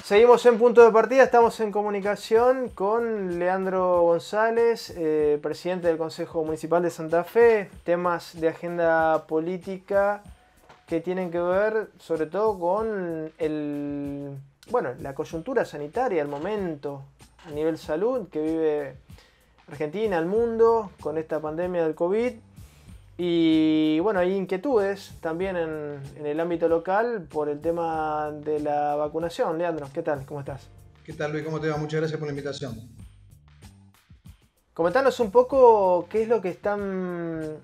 Seguimos en Punto de Partida, estamos en comunicación con Leandro González, presidente del Consejo Municipal de Santa Fe, temas de agenda política que tienen que ver sobre todo con la coyuntura sanitaria, el momento a nivel salud que vive Argentina, el mundo, con esta pandemia del COVID. Y bueno, hay inquietudes también en el ámbito local por el tema de la vacunación. Leandro, ¿qué tal? ¿Cómo estás? ¿Qué tal, Luis? ¿Cómo te va? Muchas gracias por la invitación. Comentanos un poco qué es lo que están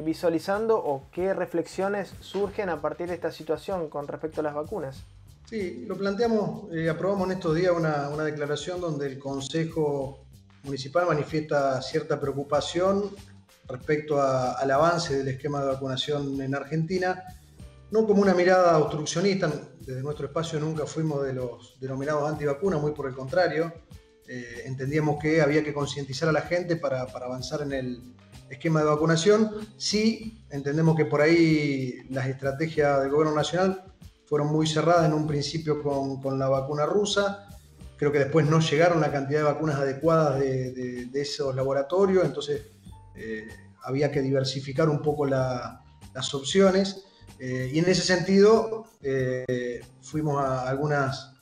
visualizando o qué reflexiones surgen a partir de esta situación con respecto a las vacunas. Sí, lo planteamos, aprobamos en estos días una declaración donde el Consejo Municipal manifiesta cierta preocupación respecto al avance del esquema de vacunación en Argentina, no como una mirada obstruccionista. Desde nuestro espacio nunca fuimos de los denominados antivacunas, muy por el contrario. Entendíamos que había que concientizar a la gente para avanzar en el esquema de vacunación. Sí, entendemos que por ahí las estrategias del gobierno nacional fueron muy cerradas en un principio con la vacuna rusa. Creo que después no llegaron la cantidad de vacunas adecuadas de esos laboratorios, entonces había que diversificar un poco las opciones. Y en ese sentido fuimos a algunas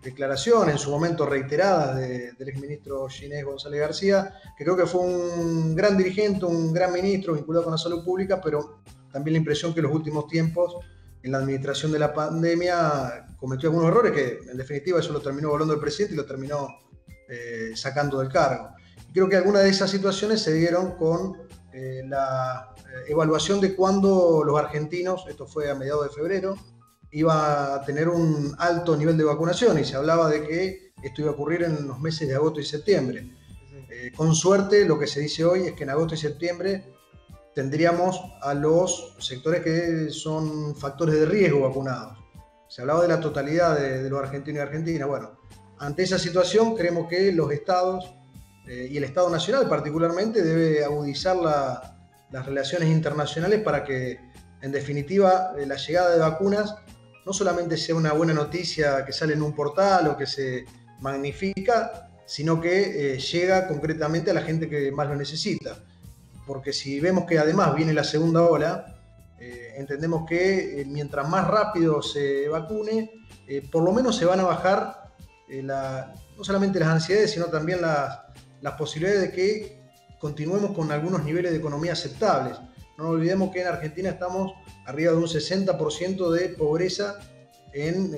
declaraciones, en su momento reiteradas, del exministro Ginés González García, que creo que fue un gran dirigente, un gran ministro vinculado con la salud pública, pero también la impresión que en los últimos tiempos, en la administración de la pandemia, cometió algunos errores que, en definitiva, eso lo terminó volando el presidente y lo terminó sacando del cargo. Y creo que algunas de esas situaciones se dieron con la evaluación de cuándo los argentinos, esto fue a mediados de febrero, iba a tener un alto nivel de vacunación, y se hablaba de que esto iba a ocurrir en los meses de agosto y septiembre. Con suerte, lo que se dice hoy es que en agosto y septiembre tendríamos a los sectores que son factores de riesgo vacunados. Se hablaba de la totalidad de los argentinos y argentinas. Bueno, ante esa situación creemos que los estados y el Estado Nacional particularmente debe agudizar las relaciones internacionales para que, en definitiva, la llegada de vacunas no solamente sea una buena noticia que sale en un portal o que se magnifica, sino que llega concretamente a la gente que más lo necesita. Porque si vemos que además viene la segunda ola, entendemos que mientras más rápido se vacune, por lo menos se van a bajar no solamente las ansiedades, sino también las posibilidades de que continuemos con algunos niveles de economía aceptables. No olvidemos que en Argentina estamos arriba de un 60% de pobreza en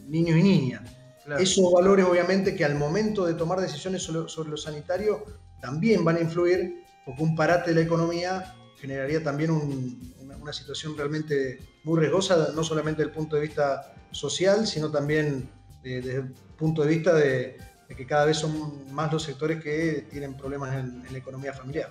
niños y niñas. Claro. Esos valores, obviamente, que al momento de tomar decisiones sobre lo sanitario también van a influir, porque un parate de la economía generaría también una situación realmente muy riesgosa, no solamente desde el punto de vista social, sino también desde el punto de vista de que cada vez son más los sectores que tienen problemas en la economía familiar.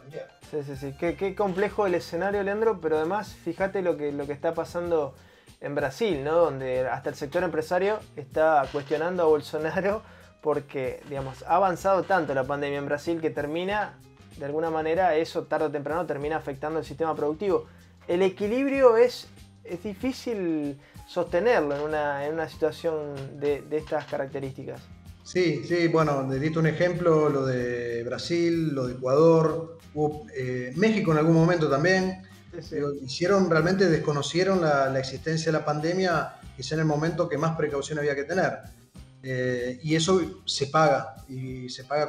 Sí. Qué complejo el escenario, Leandro, pero además fíjate lo que está pasando en Brasil, ¿no? Donde hasta el sector empresario está cuestionando a Bolsonaro porque, digamos, ha avanzado tanto la pandemia en Brasil que termina, de alguna manera, eso tarde o temprano termina afectando el sistema productivo. El equilibrio es difícil sostenerlo en una situación de estas características. Sí, bueno, diste un ejemplo, lo de Brasil, lo de Ecuador, México en algún momento también. Sí. Realmente desconocieron la existencia de la pandemia, quizá en el momento que más precaución había que tener. Y eso se paga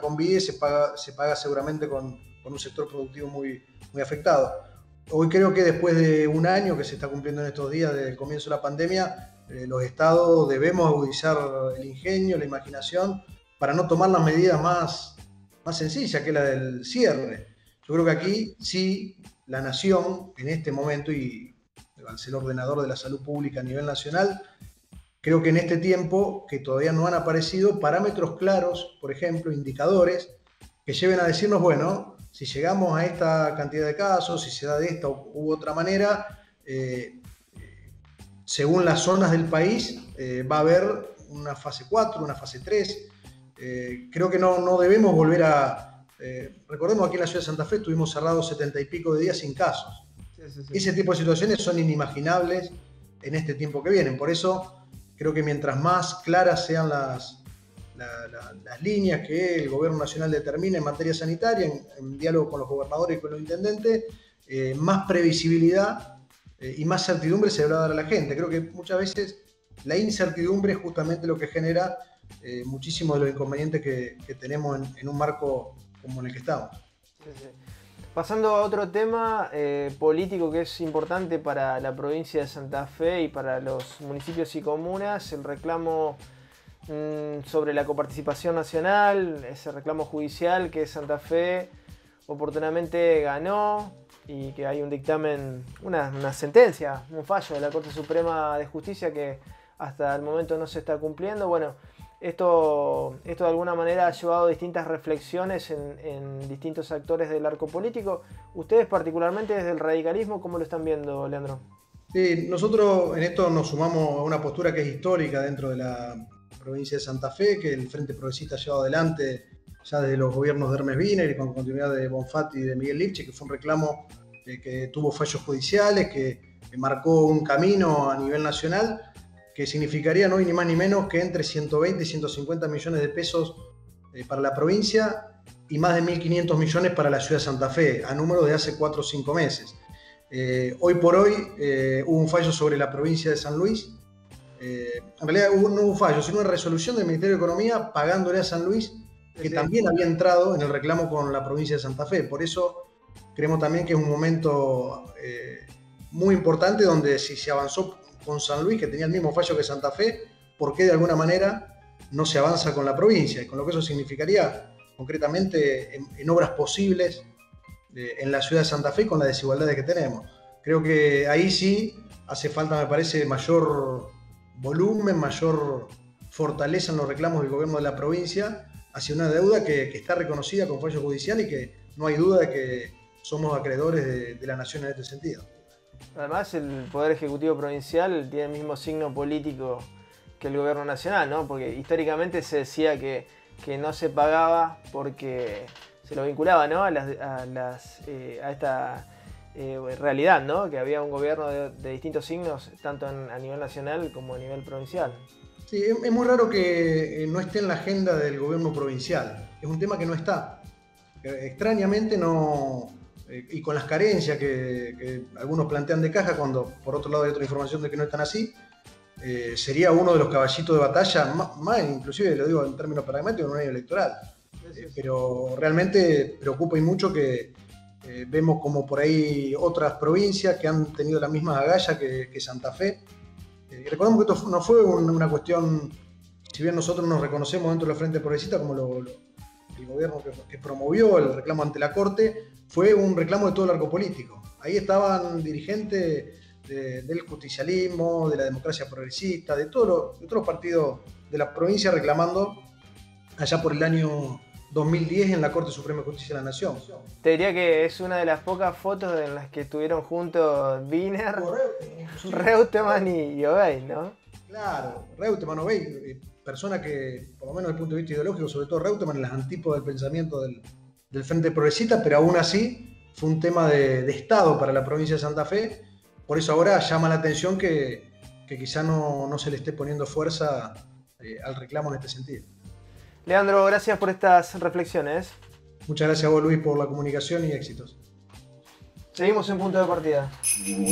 con vida, y se paga seguramente con un sector productivo muy, muy afectado. Hoy creo que después de un año que se está cumpliendo en estos días del comienzo de la pandemia, los estados debemos agudizar el ingenio, la imaginación, para no tomar las medidas más sencillas, que es la del cierre. Yo creo que aquí sí la nación, en este momento, y al ser ordenador de la salud pública a nivel nacional, creo que en este tiempo, que todavía no han aparecido parámetros claros, por ejemplo, indicadores, que lleven a decirnos, bueno, si llegamos a esta cantidad de casos, si se da de esta u otra manera, según las zonas del país, va a haber una fase 4, una fase 3. Creo que no debemos volver a... recordemos, aquí en la ciudad de Santa Fe estuvimos cerrados 70 y pico de días sin casos. Sí. Ese tipo de situaciones son inimaginables en este tiempo que vienen. Por eso Creo que mientras más claras sean las líneas que el gobierno nacional determina en materia sanitaria, en diálogo con los gobernadores y con los intendentes, más previsibilidad y más certidumbre se le va a dar a la gente. Creo que muchas veces la incertidumbre es justamente lo que genera muchísimos de los inconvenientes que tenemos en un marco como en el que estamos. Sí, sí. Pasando a otro tema político que es importante para la provincia de Santa Fe y para los municipios y comunas, el reclamo sobre la coparticipación nacional, ese reclamo judicial que Santa Fe oportunamente ganó y que hay un dictamen, una sentencia, un fallo de la Corte Suprema de Justicia que hasta el momento no se está cumpliendo. Bueno, esto de alguna manera ha llevado distintas reflexiones en distintos actores del arco político. Ustedes particularmente desde el radicalismo, ¿cómo lo están viendo, Leandro? Sí, nosotros en esto nos sumamos a una postura que es histórica dentro de la provincia de Santa Fe, que el Frente Progresista ha llevado adelante ya desde los gobiernos de Hermes Wiener y con continuidad de Bonfatti y de Miguel Lifchit, que fue un reclamo que tuvo fallos judiciales, que marcó un camino a nivel nacional, que significaría no ni más ni menos que entre 120 y 150 millones de pesos para la provincia y más de 1.500 millones para la ciudad de Santa Fe, a números de hace 4 o 5 meses. Hoy por hoy hubo un fallo sobre la provincia de San Luis. En realidad no hubo un fallo, sino una resolución del Ministerio de Economía pagándole a San Luis, que también había entrado en el reclamo con la provincia de Santa Fe. Por eso creemos también que es un momento muy importante donde si se avanzó con San Luis, que tenía el mismo fallo que Santa Fe, ¿por qué de alguna manera no se avanza con la provincia? Y con lo que eso significaría concretamente en obras posibles en la ciudad de Santa Fe con las desigualdades que tenemos. Creo que ahí sí hace falta, me parece, mayor volumen, mayor fortaleza en los reclamos del gobierno de la provincia hacia una deuda que está reconocida con fallo judicial y que no hay duda de que somos acreedores de la nación en este sentido. Además, el Poder Ejecutivo Provincial tiene el mismo signo político que el Gobierno Nacional, ¿no? Porque históricamente se decía que no se pagaba porque se lo vinculaba, ¿no? a esta realidad, ¿no? Que había un gobierno de distintos signos, tanto a nivel nacional como a nivel provincial. Sí, es muy raro que no esté en la agenda del gobierno provincial. Es un tema que no está. Extrañamente no... y con las carencias que algunos plantean de caja, cuando por otro lado hay otra información de que no están así, sería uno de los caballitos de batalla, más inclusive lo digo en términos pragmáticos, en un año electoral. Pero realmente preocupa y mucho que vemos como por ahí otras provincias que han tenido la misma agallas que Santa Fe. Recordemos que esto no fue una cuestión, si bien nosotros nos reconocemos dentro del Frente Progresista como el gobierno que promovió el reclamo ante la Corte, fue un reclamo de todo el arco político. Ahí estaban dirigentes del justicialismo, de la democracia progresista, de todos los partidos de la provincia reclamando allá por el año 2010 en la Corte Suprema de Justicia de la Nación. Te diría que es una de las pocas fotos en las que estuvieron juntos Wiener, Reutemann y Obey, ¿no? Claro, Reutemann, Obey, persona que, por lo menos desde el punto de vista ideológico, sobre todo Reutemann, en las antípodas del pensamiento del Frente Progresista, pero aún así fue un tema de Estado para la provincia de Santa Fe. Por eso ahora llama la atención que quizá no se le esté poniendo fuerza al reclamo en este sentido. Leandro, gracias por estas reflexiones. Muchas gracias a vos, Luis, por la comunicación y éxitos. Seguimos en punto de partida.